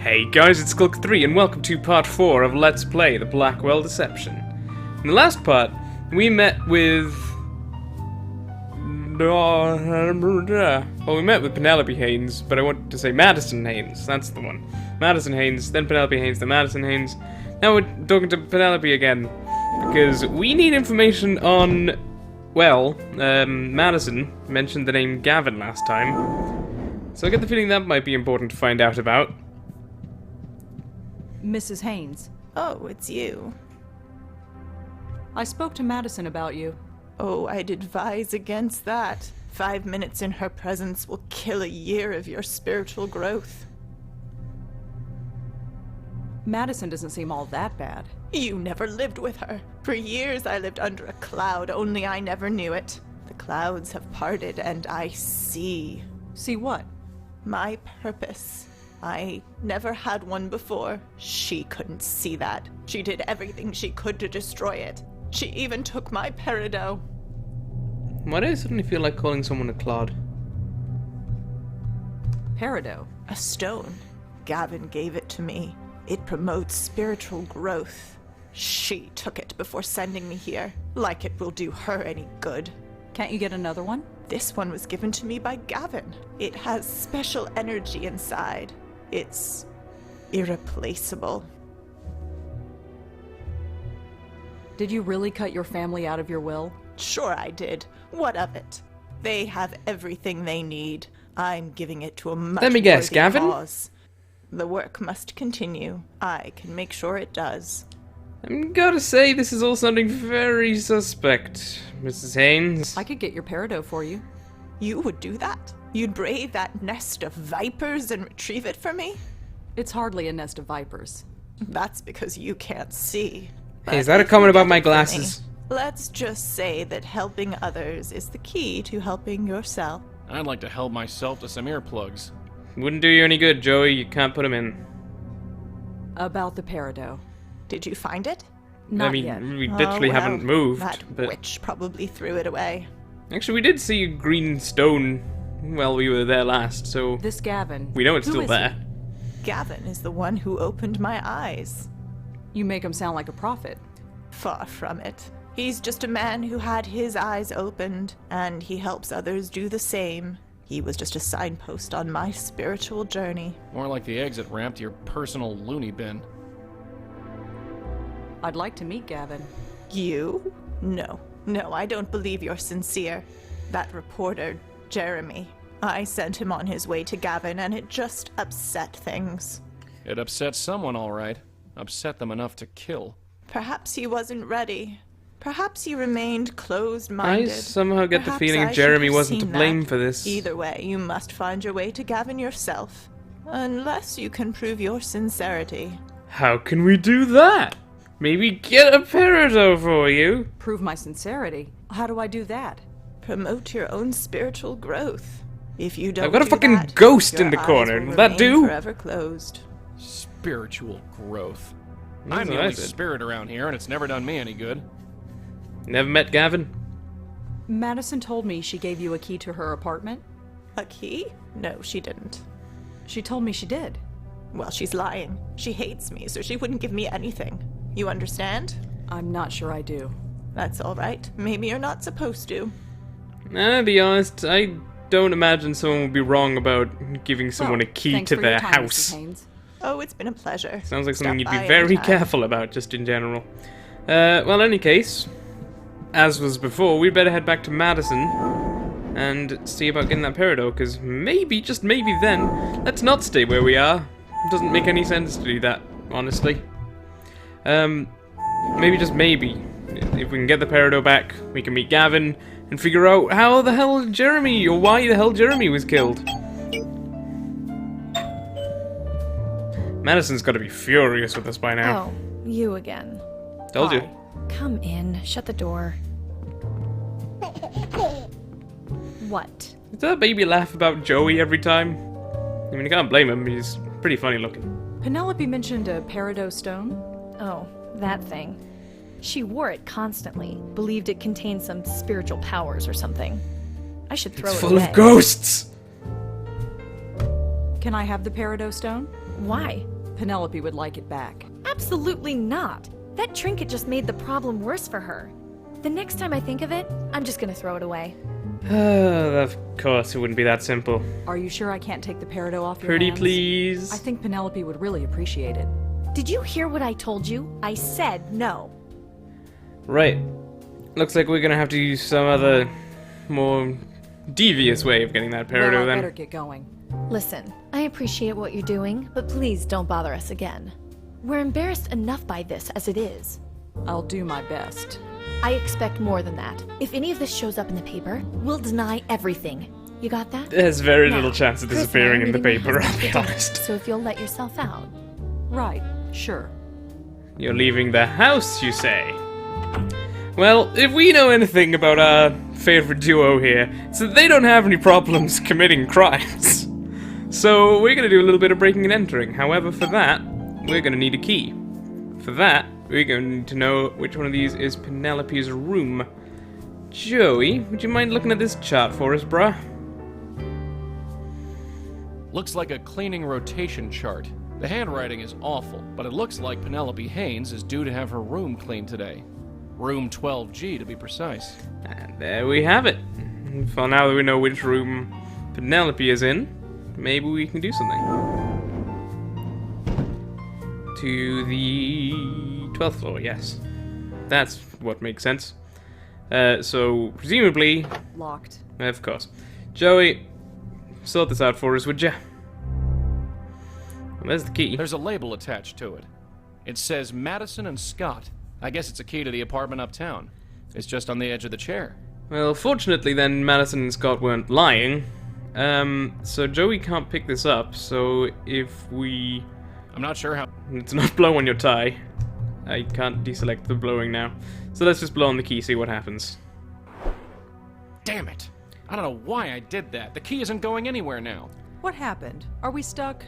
Hey guys, it's Skulk3 and welcome to part 4 of Let's Play the Blackwell Deception. In the last part, we met with... Well, we met with Penelope Haynes, but I wanted to say Madison Haynes. That's the one. Madison Haynes, then Penelope Haynes, then Madison Haynes. Now we're talking to Penelope again, because we need information on... Well, Madison mentioned the name Gavin last time, so I get the feeling that might be important to find out about. Mrs. Haynes. Oh, it's you. I spoke to Madison about you. Oh, I'd advise against that. 5 minutes in her presence will kill a year of your spiritual growth. Madison doesn't seem all that bad. You never lived with her. For years I lived under a cloud, only I never knew it. The clouds have parted and I see. See what? My purpose. I never had one before. She couldn't see that. She did everything she could to destroy it. She even took my peridot. Why do I suddenly feel like calling someone a clod? Peridot. A stone. Gavin gave it to me. It promotes spiritual growth. She took it before sending me here, like it will do her any good. Can't you get another one? This one was given to me by Gavin. It has special energy inside. It's irreplaceable. Did you really cut your family out of your will? Sure I did. What of it? They have everything they need. I'm giving it to a much Let me guess, worthy Gavin? cause. The work must continue. I can make sure it does. I'm gotta say, this is all sounding very suspect, Mrs. Haynes. I could get your peridot for you. You would do that? You'd brave that nest of vipers and retrieve it for me? It's hardly a nest of vipers. That's because you can't see. Hey, is But that a if comment you about get my it for me, glasses? let's just say that helping others is the key to helping yourself. I'd like to help myself to some earplugs. Wouldn't do you any good, Joey. You can't put them in. About the peridot. Did you find it? Not I mean, yet. we literally Oh, well, haven't moved. That But witch probably threw it away. actually, we did see a green stone while we were there last, so This Gavin. we know it's Who still is there. he? Gavin is the one who opened my eyes. You make him sound like a prophet. Far from it. He's just a man who had his eyes opened, and he helps others do the same. He was just a signpost on my spiritual journey. More like the exit ramp to your personal loony bin. I'd like to meet Gavin. You? No, I don't believe you're sincere. That reporter, Jeremy, I sent him on his way to Gavin, and it just upset things. It upset someone, all right. Upset them enough to kill. Perhaps he wasn't ready. Perhaps he remained I closed-minded. somehow get the Perhaps feeling I Jeremy should have wasn't to seen blame that. for this. Either way, you must find your way to Gavin yourself. Unless you can prove your sincerity. How can we do that? Maybe get a peridot for you. Prove my sincerity. How do I do that? Promote your own spiritual growth. If you don't I've got a do fucking that, ghost your in the eyes corner. will Will that remain do? Forever closed. Spiritual growth. That's I'm what the I only said. spirit around here, and it's never done me any good. Never met Gavin? Madison told me she gave you a key to her apartment. A key? No, she didn't. She told me she did. Well, she's lying. She hates me, so she wouldn't give me anything. You understand? I'm not sure I do. That's all right. Maybe you're not supposed to. I'll be honest, I don't imagine someone would be wrong about giving someone Well, a key thanks to for your their time, house. Mrs. Haynes. Oh, it's been a pleasure. Sounds like something Stop you'd be by very anytime. careful about, just in general. Well, in any case, as was before, we'd better head back to Madison and see about getting that peridot, because maybe, just maybe then, let's not stay where we are. It doesn't make any sense to do that, honestly. Maybe, just maybe, if we can get the peridot back, we can meet Gavin and figure out how the hell Jeremy, or why the hell Jeremy was killed. Madison's got to be furious with us by now. Oh, you again. Told you. Hi. Come in. Shut the door. What? Does that baby laugh about Joey every time? I mean, you can't blame him, he's pretty funny looking. Penelope mentioned a peridot stone. Oh, that thing. She wore it constantly. Believed it contained some spiritual powers or something. I should throw It's it full away. of ghosts! Can I have the peridot stone? Why? Penelope would like it back. Absolutely not. That trinket just made the problem worse for her. The next time I think of it, I'm just gonna throw it away. Of course, it wouldn't be that simple. Are you sure I can't take the peridot off your Pretty hands? please. I think Penelope would really appreciate it. Did you hear what I told you? I said no. Right. Looks like we're gonna have to use some other, more devious way of getting that peridot Well, I then. better get going. Listen, I appreciate what you're doing, but please don't bother us again. We're embarrassed enough by this as it is. I'll do my best. I expect more than that. If any of this shows up in the paper, we'll deny everything. You got that? There's very Now, little chance of this Chris and I appearing are in the meeting my paper, husband I'll be for dinner, honest. So if you'll let yourself out. Right, sure. You're leaving the house, you say? Well, if we know anything about our favorite duo here, it's that they don't have any problems committing crimes. So we're gonna do a little bit of breaking and entering. However, for that, we're gonna need a key. For that, we're going to need to know which one of these is Penelope's room. Joey, would you mind looking at this chart for us, bruh? Looks like a cleaning rotation chart. The handwriting is awful, but it looks like Penelope Haynes is due to have her room cleaned today. Room 12G to be precise. And there we have it. For now that we know which room Penelope is in, maybe we can do something. To the 12th floor, yes. That's what makes sense. So, presumably... Locked. Of course. Joey, sort this out for us, would ya? Well, there's the key. There's a label attached to it. It says Madison and Scott. I guess it's a key to the apartment uptown. It's just on the edge of the chair. Well, fortunately then, Madison and Scott weren't lying. So Joey can't pick this up, so if we... I'm not sure how... It's not blow on your tie. I can't deselect the blowing now. So let's just blow on the key, see what happens. Damn it! I don't know why I did that. The key isn't going anywhere now. What happened? Are we stuck?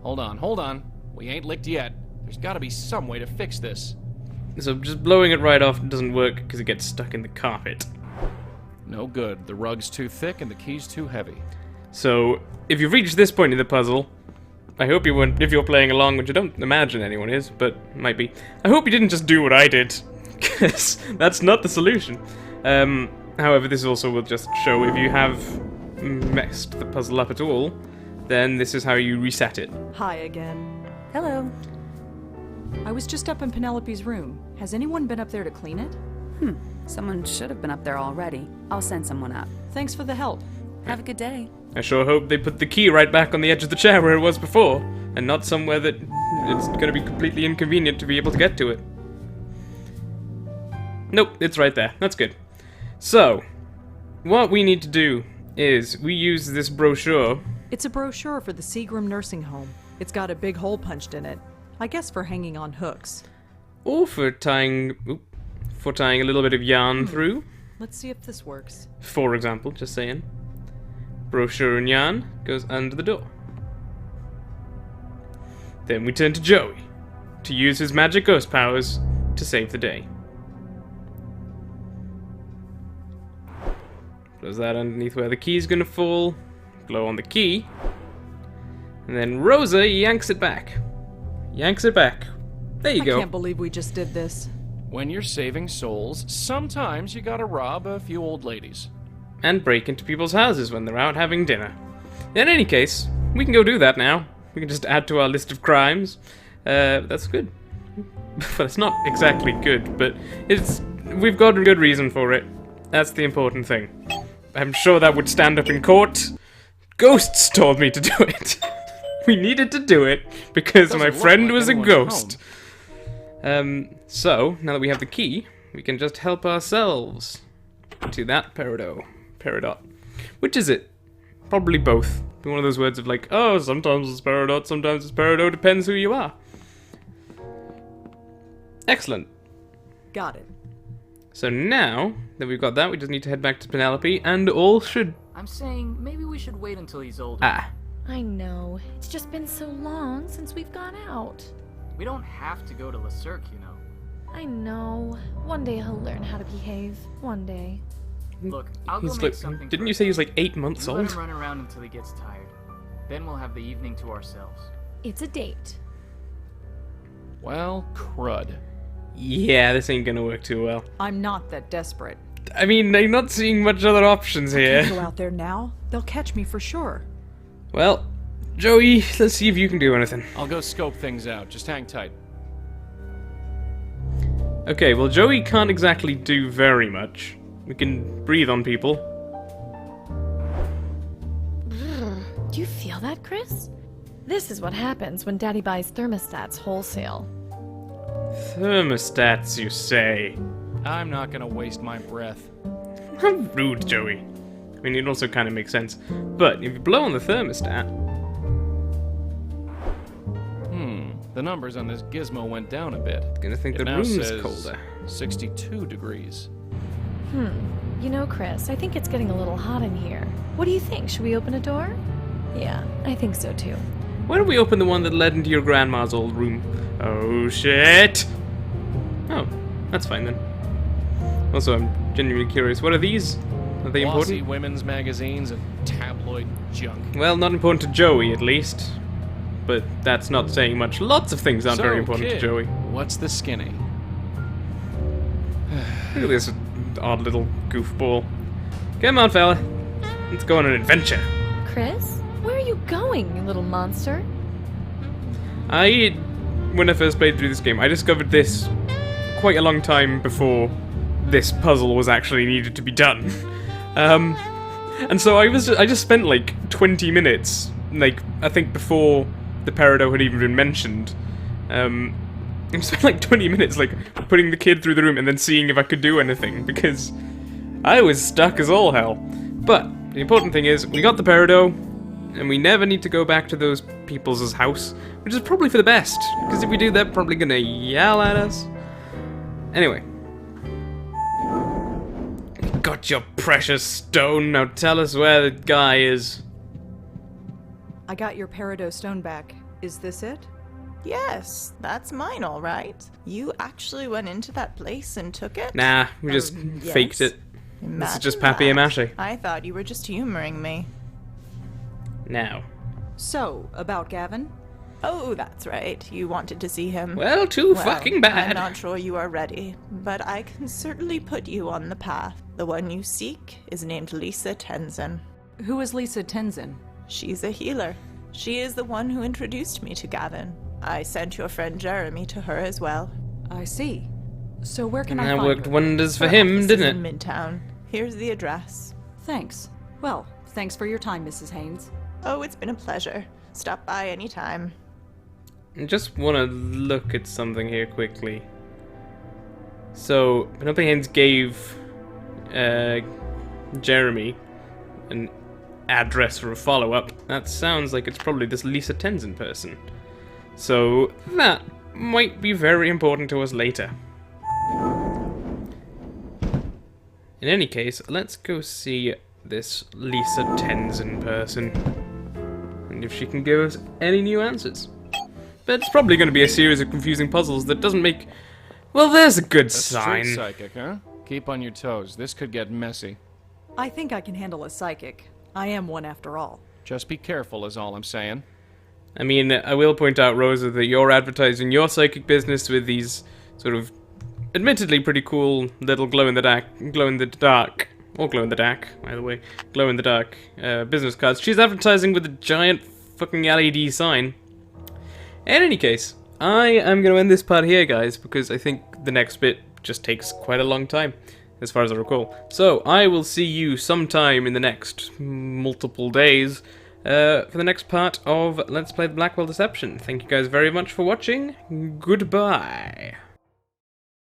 Hold on. We ain't licked yet. There's gotta be some way to fix this. So just blowing it right off doesn't work because it gets stuck in the carpet. No good. The rug's too thick and the key's too heavy. So, if you've reached this point in the puzzle, I hope you weren't, if you're playing along, which I don't imagine anyone is, but might be, I hope you didn't just do what I did, because that's not the solution. However, this also will just show if you have messed the puzzle up at all, then this is how you reset it. Hi again. Hello. I was just up in Penelope's room. Has anyone been up there to clean it? Someone should have been up there already. I'll send someone up. Thanks for the help. Have a good day. I sure hope they put the key right back on the edge of the chair where it was before, and not somewhere that it's going to be completely inconvenient to be able to get to it. Nope, it's right there. That's good. So, what we need to do is we use this brochure. It's a brochure for the Seagram nursing home. It's got a big hole punched in it. I guess for hanging on hooks. Or for tying a little bit of yarn through. Let's see if this works. For example, just saying. Brochure and yarn goes under the door. Then we turn to Joey to use his magic ghost powers to save the day. Blows that underneath where the key's gonna fall. Blow on the key. And then Rosa yanks it back. Yanks it back. There you I go. can't believe we just did this. When you're saving souls, sometimes you gotta rob a few old ladies. And break into people's houses when they're out having dinner. In any case, we can go do that now. We can just add to our list of crimes. That's good. Well, it's not exactly good, but we've got a good reason for it. That's the important thing. I'm sure that would stand up in court. Ghosts told me to do it. We needed to do it because Doesn't my look friend like was a anyone's ghost. So, now that we have the key, we can just help ourselves to that peridot. Which is it? Probably both. One of those words of like, oh, sometimes it's peridot, depends who you are. Excellent. Got it. So now that we've got that, we just need to head back to Penelope, and all should... I'm saying maybe we should wait until he's older. Ah. I know. It's just been so long since we've gone out. We don't have to go to Le Cirque, you know. I know. One day he'll learn how to behave. One day. Look, I'll go He's make like, something. didn't for you say he was like 8 months You let old? him run around until he gets tired. Then we'll have the evening to ourselves. It's a date. Well, crud. Yeah, this ain't gonna work too well. I'm not that desperate. I mean, I'm not seeing much other options Can't go here. out there now. They'll catch me for sure. Well, Joey, let's see if you can do anything. I'll go scope things out. Just hang tight. Okay, well, Joey can't exactly do very much. We can breathe on people. Do you feel that, Chris? This is what happens when Daddy buys thermostats wholesale. Thermostats, you say? I'm not gonna waste my breath. How rude, Joey. I mean, it also kind of makes sense. But if you blow on the thermostat... The numbers on this gizmo went down a bit. Gonna think It the now room's says colder. 62 degrees. You know, Chris, I think it's getting a little hot in here. What do you think? Should we open a door? Yeah, I think so too. Why don't we open the one that led into your grandma's old room? Oh, shit! Oh, that's fine then. Also, I'm genuinely curious. What are these? Are they Glossy important? women's magazines and tabloid junk. Well, not important to Joey, at least. But that's not saying much. Lots of things aren't So, very important kid, to Joey. What's the skinny? Look at this odd little goofball. Come on, fella. Let's go on an adventure. Chris? Where are you going, you little monster? When I first played through this game, I discovered this quite a long time before this puzzle was actually needed to be done. And so I just spent like 20 minutes, like, I think before the peridot had even been mentioned. I spent like 20 minutes, like, putting the kid through the room and then seeing if I could do anything, because I was stuck as all hell. But the important thing is, we got the peridot, and we never need to go back to those people's house, which is probably for the best, because if we do, they're probably gonna yell at us. Anyway. Got your precious stone, now tell us where the guy is. I got your peridot stone back. Is this it? Yes, that's mine, all right. You actually went into that place and took it? Nah, we just yes. faked it. This is just Imagine papier-mâché. that. I thought you were just humoring me. Now. So, about Gavin? Oh, that's right. You wanted to see him. Well, too Well, fucking bad. I'm not sure you are ready, but I can certainly put you on the path. The one you seek is named Lisa Tenzin. Who is Lisa Tenzin? She's a healer. She is the one who introduced me to Gavin. I sent your friend Jeremy to her as well. I see. So where can And I that find worked her? wonders for Her him, office didn't is it? in Midtown. Here's the address. Thanks. Well, thanks for your time, Mrs. Haynes. Oh, it's been a pleasure. Stop by anytime. I just want to look at something here quickly. So, Penelope Haynes gave Jeremy an address for a follow-up. That sounds like it's probably this Lisa Tenzin person. So, that might be very important to us later. In any case, let's go see this Lisa Tenzin person. And if she can give us any new answers. But it's probably going to be a series of confusing puzzles that doesn't make... Well, there's a good That's sign. straight psychic, huh? Keep on your toes. This could get messy. I think I can handle a psychic. I am one after all. Just be careful is all I'm saying. I mean, I will point out, Rosa, that you're advertising your psychic business with these sort of admittedly pretty cool little glow-in-the-dark, either way, glow-in-the-dark business cards. She's advertising with a giant fucking LED sign. In any case, I am going to end this part here, guys, because I think the next bit just takes quite a long time, as far as I recall. So, I will see you sometime in the next multiple days for the next part of Let's Play the Blackwell Deception. Thank you guys very much for watching. Goodbye.